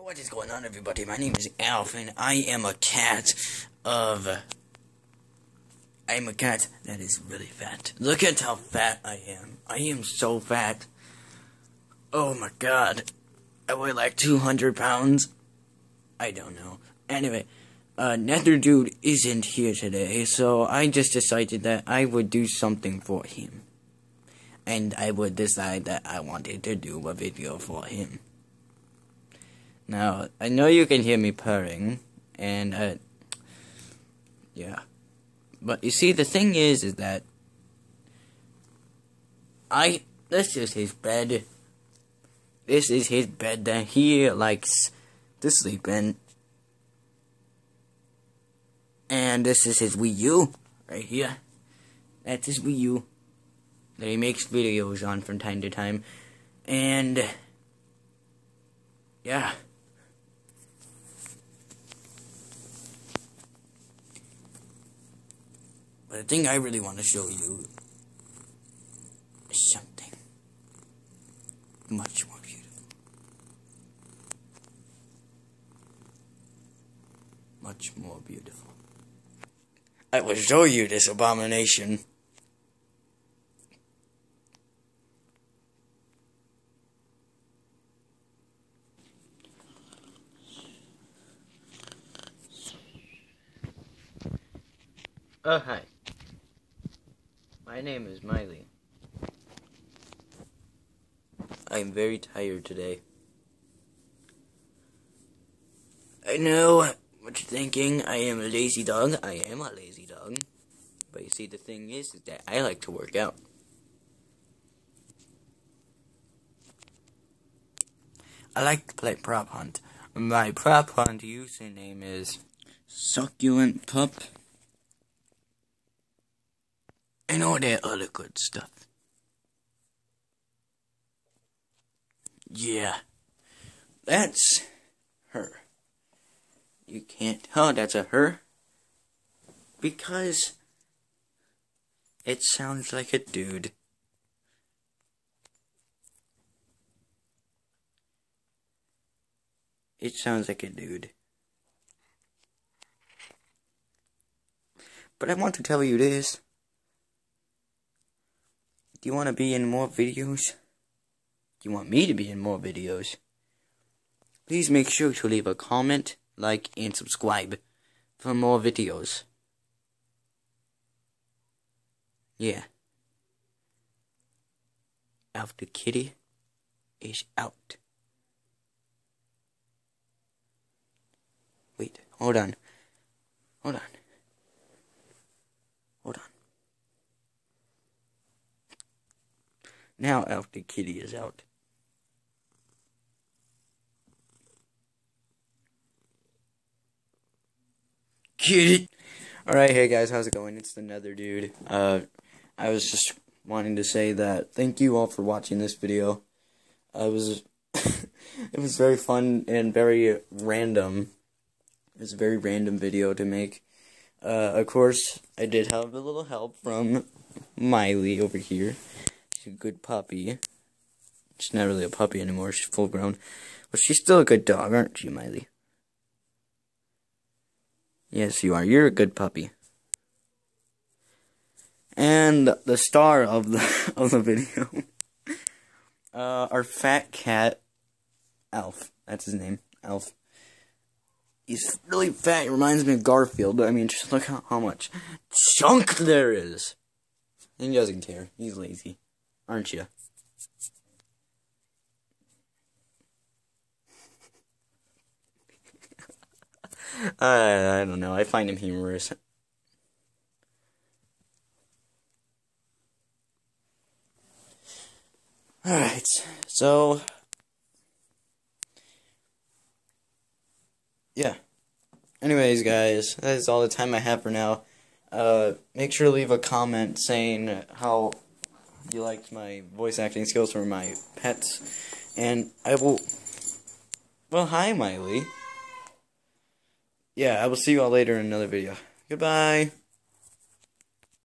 What is going on, everybody? My name is Alf, and I am a cat that is really fat. Look at how fat I am. I am so fat. Oh my god. I weigh like 200 pounds. I don't know. Anyway, Nether Dude isn't here today, so I just decided that I would do something for him. And I would decide that I wanted to do a video for him. Now, I know you can hear me purring, and, yeah. But you see, the thing is that this is his bed. This is his bed that he likes to sleep in. And this is his Wii U, right here. That's his Wii U that he makes videos on from time to time. And, yeah. But the thing I really want to show you is something much more beautiful. Much more beautiful. I will show you this abomination. Oh, hi. My name is Miley. I'm very tired today. I know what you're thinking. I am a lazy dog. I am a lazy dog. But you see, the thing is that I like to work out. I like to play prop hunt. My prop hunt username is Succulent Pup. And all that other good stuff. Yeah. That's her. You can't tell that's a her. Because it sounds like a dude. It sounds like a dude. But I want to tell you this. Do you want to be in more videos? Do you want me to be in more videos? Please make sure to leave a comment, like, and subscribe for more videos. Yeah. Alf the Kitty is out. Wait, hold on. Hold on. Hold on. Now Alf the Kitty is out. Kitty! Alright, hey guys, how's it going? It's the Nether Dude. I was just wanting to say that thank you all for watching this video. It was very fun and very random. It was a very random video to make. Of course, I did have a little help from Miley over here. She's a good puppy. She's not really a puppy anymore, she's full grown. But she's still a good dog, aren't you, Miley? Yes, you are. You're a good puppy. And the star of the video, our fat cat, Alf. That's his name, Alf. He's really fat. He reminds me of Garfield. I mean, just look how much chunk there is. And he doesn't care. He's lazy. Aren't you? I don't know. I find him humorous. Alright, so yeah. Anyways, guys, that is all the time I have for now. Make sure to leave a comment saying how you liked my voice acting skills for my pets. And I will... Well, hi, Miley. Yeah, I will see you all later in another video. Goodbye.